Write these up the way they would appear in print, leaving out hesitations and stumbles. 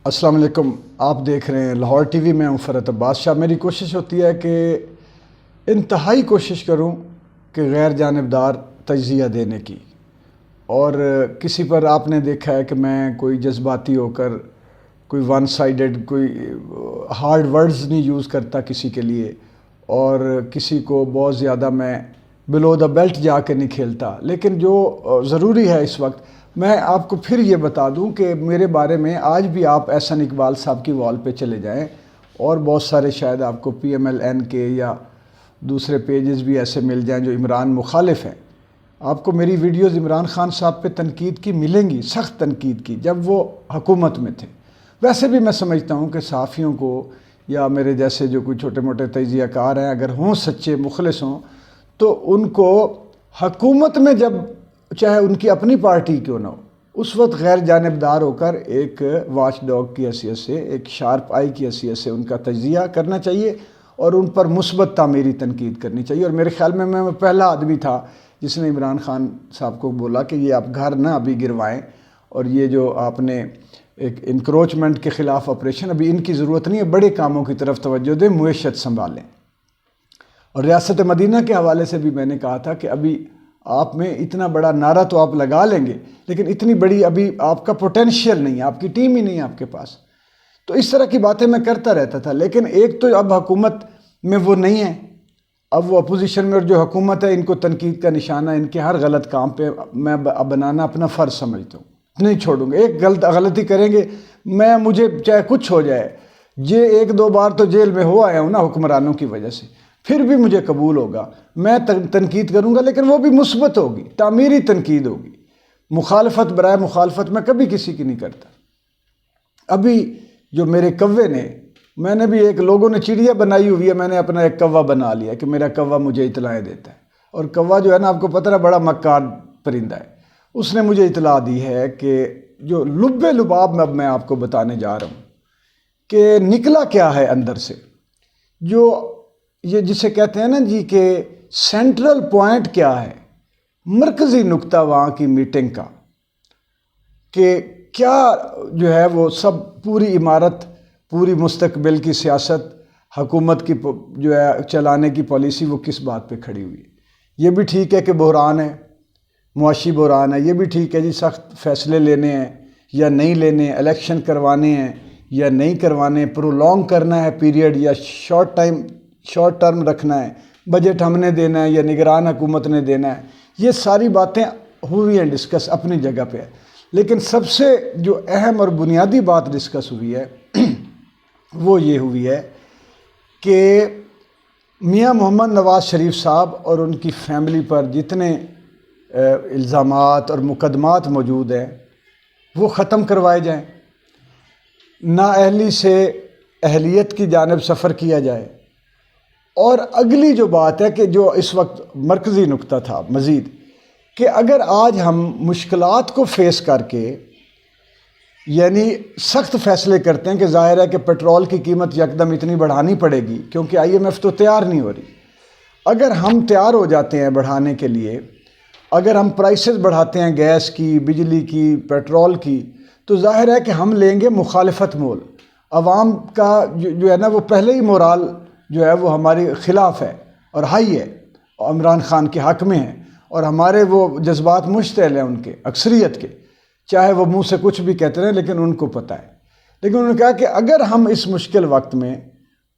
السلام علیکم، آپ دیکھ رہے ہیں لاہور ٹی وی میں ہوں فرحت عباس شاہ۔ میری کوشش ہوتی ہے کہ انتہائی کوشش کروں کہ غیر جانبدار تجزیہ دینے کی، اور کسی پر آپ نے دیکھا ہے کہ میں کوئی جذباتی ہو کر کوئی ون سائیڈڈ کوئی ہارڈ ورڈز نہیں یوز کرتا کسی کے لیے، اور کسی کو بہت زیادہ میں بلو دا بیلٹ جا کے نہیں کھیلتا۔ لیکن جو ضروری ہے اس وقت، میں آپ کو پھر یہ بتا دوں کہ میرے بارے میں آج بھی آپ احسن اقبال صاحب کی وال پہ چلے جائیں، اور بہت سارے شاید آپ کو پی ایم ایل این کے یا دوسرے پیجز بھی ایسے مل جائیں جو عمران مخالف ہیں۔ آپ کو میری ویڈیوز عمران خان صاحب پہ تنقید کی ملیں گی، سخت تنقید کی، جب وہ حکومت میں تھے۔ ویسے بھی میں سمجھتا ہوں کہ صحافیوں کو یا میرے جیسے جو کوئی چھوٹے موٹے تجزیہ کار ہیں، اگر ہوں سچے مخلص ہوں، تو ان کو حکومت میں جب چاہے ان کی اپنی پارٹی کیوں نہ ہو، اس وقت غیر جانبدار ہو کر ایک واچ ڈاگ کی حیثیت سے، ایک شارپ آئی کی حیثیت سے ان کا تجزیہ کرنا چاہیے اور ان پر مثبت تعمیری تنقید کرنی چاہیے۔ اور میرے خیال میں پہلا آدمی تھا جس نے عمران خان صاحب کو بولا کہ یہ آپ گھر نہ ابھی گروائیں، اور یہ جو آپ نے ایک انکروچمنٹ کے خلاف آپریشن، ابھی ان کی ضرورت نہیں ہے، بڑے کاموں کی طرف توجہ دیں، معیشت سنبھالیں۔ اور ریاست مدینہ کے حوالے سے بھی میں نے کہا تھا کہ ابھی آپ میں اتنا بڑا نعرہ تو آپ لگا لیں گے، لیکن اتنی بڑی ابھی آپ کا پوٹینشیل نہیں ہے، آپ کی ٹیم ہی نہیں ہے آپ کے پاس۔ تو اس طرح کی باتیں میں کرتا رہتا تھا، لیکن ایک تو اب حکومت میں وہ نہیں ہے، اب وہ اپوزیشن میں، اور جو حکومت ہے ان کو تنقید کا نشانہ ان کے ہر غلط کام پہ میں بنانا اپنا فرض سمجھتا ہوں، نہیں چھوڑوں گا۔ ایک غلطی کریں گے، مجھے چاہے کچھ ہو جائے، یہ ایک دو بار تو جیل میں ہو آیا ہوں نا حکمرانوں کی وجہ سے، پھر بھی مجھے قبول ہوگا، میں تنقید کروں گا، لیکن وہ بھی مثبت ہوگی، تعمیری تنقید ہوگی۔ مخالفت برائے مخالفت میں کبھی کسی کی نہیں کرتا۔ ابھی جو میرے کوے نے، میں نے بھی ایک لوگوں نے چڑیا بنائی ہوئی ہے، میں نے اپنا ایک کوا بنا لیا کہ میرا کوا مجھے اطلاعیں دیتا ہے، اور کوا جو ہے نا، آپ کو پتہ ہے بڑا مکار پرندہ ہے، اس نے مجھے اطلاع دی ہے کہ جو لب لباب میں آپ کو بتانے جا رہا ہوں کہ نکلا کیا ہے اندر سے، جو یہ جسے کہتے ہیں نا جی کہ سینٹرل پوائنٹ کیا ہے، مرکزی نقطہ وہاں کی میٹنگ کا، کہ کیا جو ہے وہ سب پوری عمارت، پوری مستقبل کی سیاست، حکومت کی جو ہے چلانے کی پالیسی، وہ کس بات پہ کھڑی ہوئی ہے۔ یہ بھی ٹھیک ہے کہ بحران ہے، معاشی بحران ہے، یہ بھی ٹھیک ہے جی سخت فیصلے لینے ہیں یا نہیں لینے، الیکشن کروانے ہیں یا نہیں کروانے، پرولونگ کرنا ہے پیریڈ یا شارٹ ٹرم رکھنا ہے، بجٹ ہم نے دینا ہے یا نگران حکومت نے دینا ہے، یہ ساری باتیں ہوئی ہیں ڈسکس اپنی جگہ پہ ہے۔ لیکن سب سے جو اہم اور بنیادی بات ڈسکس ہوئی ہے وہ یہ ہوئی ہے کہ میاں محمد نواز شریف صاحب اور ان کی فیملی پر جتنے الزامات اور مقدمات موجود ہیں وہ ختم کروائے جائیں، نااہلی سے اہلیت کی جانب سفر کیا جائے، اور اگلی جو بات ہے کہ جو اس وقت مرکزی نقطہ تھا مزید، کہ اگر آج ہم مشکلات کو فیس کر کے یعنی سخت فیصلے کرتے ہیں کہ ظاہر ہے کہ پیٹرول کی قیمت یکدم اتنی بڑھانی پڑے گی کیونکہ آئی ایم ایف تو تیار نہیں ہو رہی، اگر ہم تیار ہو جاتے ہیں بڑھانے کے لیے، اگر ہم پرائسز بڑھاتے ہیں گیس کی، بجلی کی، پیٹرول کی، تو ظاہر ہے کہ ہم لیں گے مخالفت مول، عوام کا جو ہے نا وہ پہلے ہی مورال جو ہے وہ ہماری خلاف ہے اور ہائی ہے، عمران خان کے حق میں ہے، اور ہمارے وہ جذبات مشتعل ہیں ان کے اکثریت کے، چاہے وہ منہ سے کچھ بھی کہتے رہیں لیکن ان کو پتہ ہے۔ لیکن انہوں نے کہا کہ اگر ہم اس مشکل وقت میں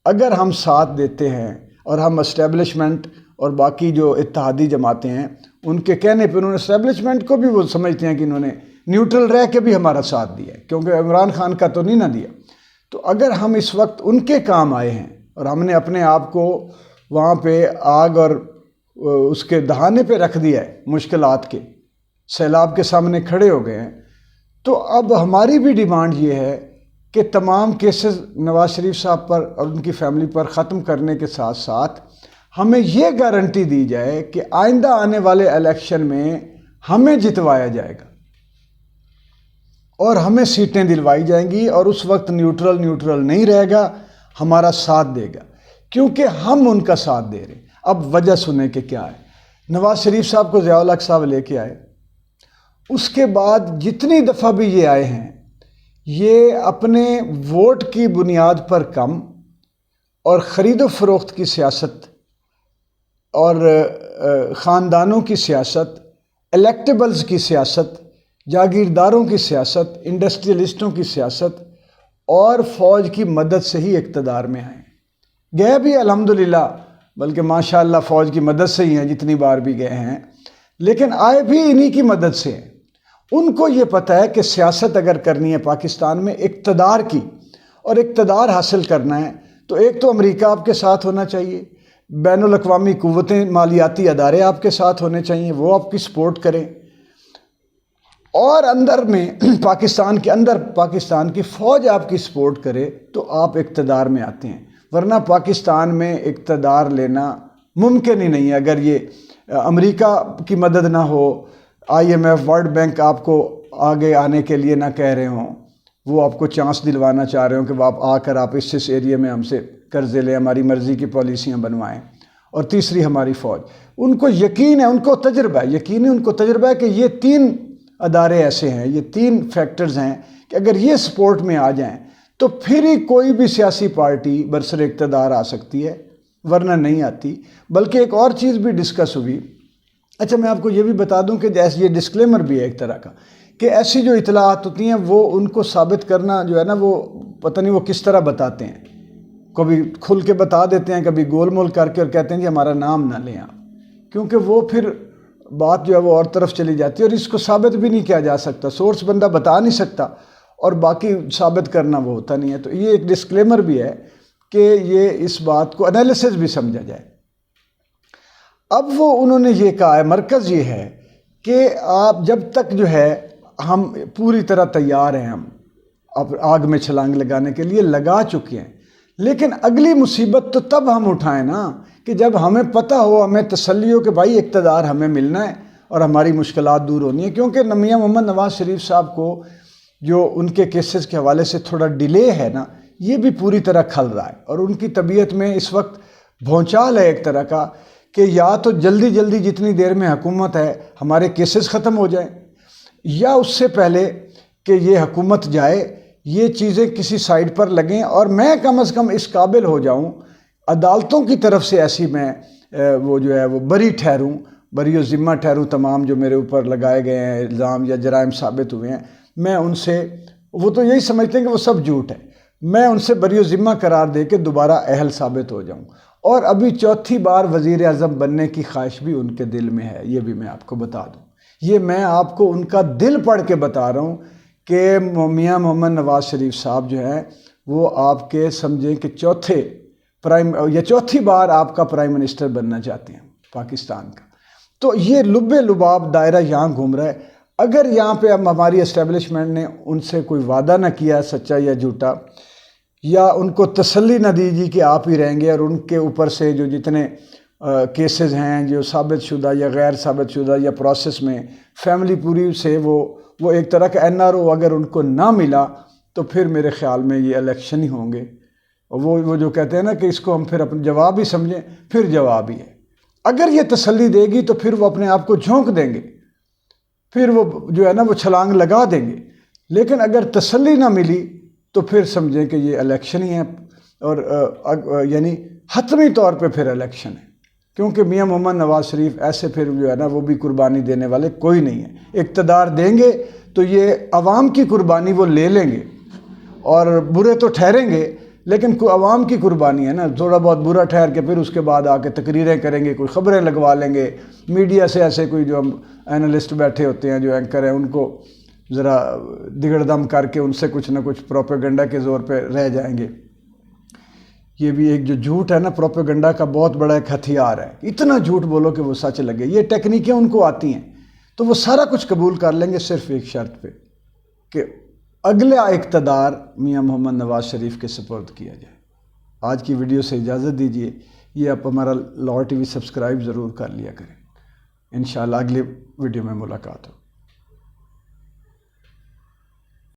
اگر ہم ساتھ دیتے ہیں، اور ہم اسٹیبلشمنٹ اور باقی جو اتحادی جماعتیں ہیں ان کے کہنے پہ، انہوں نے اسٹیبلشمنٹ کو بھی وہ سمجھتے ہیں کہ انہوں نے نیوٹرل رہ کے بھی ہمارا ساتھ دیا ہے، کیونکہ عمران خان کا تو نہیں نہ دیا، تو اگر ہم اس وقت ان کے کام آئے ہیں اور ہم نے اپنے آپ کو وہاں پہ آگ اور اس کے دہانے پہ رکھ دیا ہے، مشکلات کے سیلاب کے سامنے کھڑے ہو گئے ہیں، تو اب ہماری بھی ڈیمانڈ یہ ہے کہ تمام کیسز نواز شریف صاحب پر اور ان کی فیملی پر ختم کرنے کے ساتھ ساتھ ہمیں یہ گارنٹی دی جائے کہ آئندہ آنے والے الیکشن میں ہمیں جتوایا جائے گا اور ہمیں سیٹیں دلوائی جائیں گی، اور اس وقت نیوٹرل نہیں رہے گا، ہمارا ساتھ دے گا، کیونکہ ہم ان کا ساتھ دے رہے ہیں۔ اب وجہ سنیں کہ کیا ہے۔ نواز شریف صاحب کو ضیاء الحق صاحب لے کے آئے، اس کے بعد جتنی دفعہ بھی یہ آئے ہیں، یہ اپنے ووٹ کی بنیاد پر کم اور خرید و فروخت کی سیاست اور خاندانوں کی سیاست، الیکٹیبلز کی سیاست، جاگیرداروں کی سیاست، انڈسٹریلسٹوں کی سیاست اور فوج کی مدد سے ہی اقتدار میں آئے۔ گئے بھی الحمدللہ، بلکہ ماشاءاللہ فوج کی مدد سے ہی ہیں جتنی بار بھی گئے ہیں، لیکن آئے بھی انہی کی مدد سے ہیں۔ ان کو یہ پتہ ہے کہ سیاست اگر کرنی ہے پاکستان میں اقتدار کی اور اقتدار حاصل کرنا ہے تو ایک تو امریکہ آپ کے ساتھ ہونا چاہیے، بین الاقوامی قوتیں، مالیاتی ادارے آپ کے ساتھ ہونے چاہیے، وہ آپ کی سپورٹ کریں، اور اندر میں پاکستان کے اندر پاکستان کی فوج آپ کی سپورٹ کرے تو آپ اقتدار میں آتے ہیں، ورنہ پاکستان میں اقتدار لینا ممکن ہی نہیں ہے اگر یہ امریکہ کی مدد نہ ہو، IMF، ورلڈ بینک آپ کو آگے آنے کے لیے نہ کہہ رہے ہوں، وہ آپ کو چانس دلوانا چاہ رہے ہوں کہ آپ آ کر آپ اس ایریے میں ہم سے قرضے لیں، ہماری مرضی کی پالیسیاں بنوائیں، اور تیسری ہماری فوج۔ ان کو یقین ہے، ان کو تجربہ ہے، یقین ہے ان کو تجربہ ہے کہ یہ 3 ادارے ایسے ہیں، یہ 3 فیکٹرز ہیں کہ اگر یہ سپورٹ میں آ جائیں تو پھر ہی کوئی بھی سیاسی پارٹی برسر اقتدار آ سکتی ہے، ورنہ نہیں آتی۔ بلکہ ایک اور چیز بھی ڈسکس ہوئی، اچھا میں آپ کو یہ بھی بتا دوں کہ جیسے یہ ڈسکلیمر بھی ہے ایک طرح کا، کہ ایسی جو اطلاعات ہوتی ہیں وہ ان کو ثابت کرنا جو ہے نا، وہ پتہ نہیں وہ کس طرح بتاتے ہیں، کبھی کھل کے بتا دیتے ہیں، کبھی گول مول کر کے اور کہتے ہیں کہ ہمارا نام نہ لیں آپ، کیونکہ وہ پھر بات جو ہے وہ اور طرف چلی جاتی ہے اور اس کو ثابت بھی نہیں کیا جا سکتا، سورس بندہ بتا نہیں سکتا اور باقی ثابت کرنا وہ ہوتا نہیں ہے۔ تو یہ ایک ڈسکلیمر بھی ہے کہ یہ اس بات کو انالیسس بھی سمجھا جائے۔ اب وہ انہوں نے یہ کہا ہے، مرکز یہ ہے کہ آپ جب تک جو ہے ہم پوری طرح تیار ہیں، ہم اب آگ میں چھلانگ لگانے کے لیے لگا چکے ہیں، لیکن اگلی مصیبت تو تب ہم اٹھائیں نا کہ جب ہمیں پتہ ہو، ہمیں تسلی ہو کہ بھائی اقتدار ہمیں ملنا ہے اور ہماری مشکلات دور ہونی ہے۔ کیونکہ میاں محمد نواز شریف صاحب کو جو ان کے کیسز کے حوالے سے تھوڑا ڈیلے ہے نا، یہ بھی پوری طرح کھل رہا ہے، اور ان کی طبیعت میں اس وقت بھونچال ہے ایک طرح کا کہ یا تو جلدی جلدی جتنی دیر میں حکومت ہے ہمارے کیسز ختم ہو جائیں، یا اس سے پہلے کہ یہ حکومت جائے یہ چیزیں کسی سائڈ پر لگیں اور میں کم از کم اس قابل ہو جاؤں، عدالتوں کی طرف سے ایسی میں وہ جو ہے وہ بری ٹھہروں، بری و ذمہ ٹھہروں، تمام جو میرے اوپر لگائے گئے ہیں الزام یا جرائم ثابت ہوئے ہیں، میں ان سے، وہ تو یہی سمجھتے ہیں کہ وہ سب جھوٹ ہے، میں ان سے بری و ذمہ قرار دے کے دوبارہ اہل ثابت ہو جاؤں، اور ابھی 4تھی بار وزیر اعظم بننے کی خواہش بھی ان کے دل میں ہے، یہ بھی میں آپ کو بتا دوں، یہ میں آپ کو ان کا دل پڑھ کے بتا رہا ہوں کہ میاں محمد نواز شریف صاحب جو ہیں وہ آپ کے سمجھیں کہ 4تھی بار آپ کا پرائم منسٹر بننا چاہتے ہیں پاکستان کا۔ تو یہ لب لباب دائرہ یہاں گھوم رہا ہے۔ اگر یہاں پہ اب ہماری اسٹیبلشمنٹ نے ان سے کوئی وعدہ نہ کیا سچا یا جھوٹا، یا ان کو تسلی نہ دیجیے کہ آپ ہی رہیں گے، اور ان کے اوپر سے جو جتنے کیسز ہیں جو ثابت شدہ یا غیر ثابت شدہ یا پروسیس میں، فیملی پوری سے وہ ایک طرح کا NRO اگر ان کو نہ ملا تو پھر میرے خیال میں یہ الیکشن ہی ہوں گے، اور وہ جو کہتے ہیں نا کہ اس کو ہم پھر اپنا جواب ہی سمجھیں، پھر جواب ہی ہے۔ اگر یہ تسلی دے گی تو پھر وہ اپنے آپ کو جھونک دیں گے، پھر وہ جو ہے نا وہ چھلانگ لگا دیں گے، لیکن اگر تسلی نہ ملی تو پھر سمجھیں کہ یہ الیکشن ہی ہے، اور یعنی حتمی طور پہ پھر الیکشن ہے، کیونکہ میاں محمد نواز شریف ایسے پھر جو ہے نا وہ بھی قربانی دینے والے کوئی نہیں ہے۔ اقتدار دیں گے تو یہ عوام کی قربانی وہ لے لیں گے، اور برے تو ٹھہریں گے لیکن کوئی عوام کی قربانی ہے نا، تھوڑا بہت برا ٹھہر کے پھر اس کے بعد آ کے تقریریں کریں گے، کوئی خبریں لگوا لیں گے، میڈیا سے ایسے کوئی جو ہم اینالسٹ بیٹھے ہوتے ہیں جو اینکر ہیں ان کو ذرا دگڑ دم کر کے ان سے کچھ نہ کچھ پروپیگنڈا کے زور پہ رہ جائیں گے۔ یہ بھی ایک جو جھوٹ ہے نا پروپیگنڈا کا بہت بڑا ایک ہتھیار ہے، اتنا جھوٹ بولو کہ وہ سچ لگے، یہ ٹیکنیکیں ان کو آتی ہیں تو وہ سارا کچھ قبول کر لیں گے، صرف ایک شرط پہ کہ اگلا اقتدار میاں محمد نواز شریف کے سپرد کیا جائے۔ آج کی ویڈیو سے اجازت دیجیے، یہ آپ ہمارا لاہور TV سبسکرائب ضرور کر لیا کریں، انشاءاللہ اگلی ویڈیو میں ملاقات ہو۔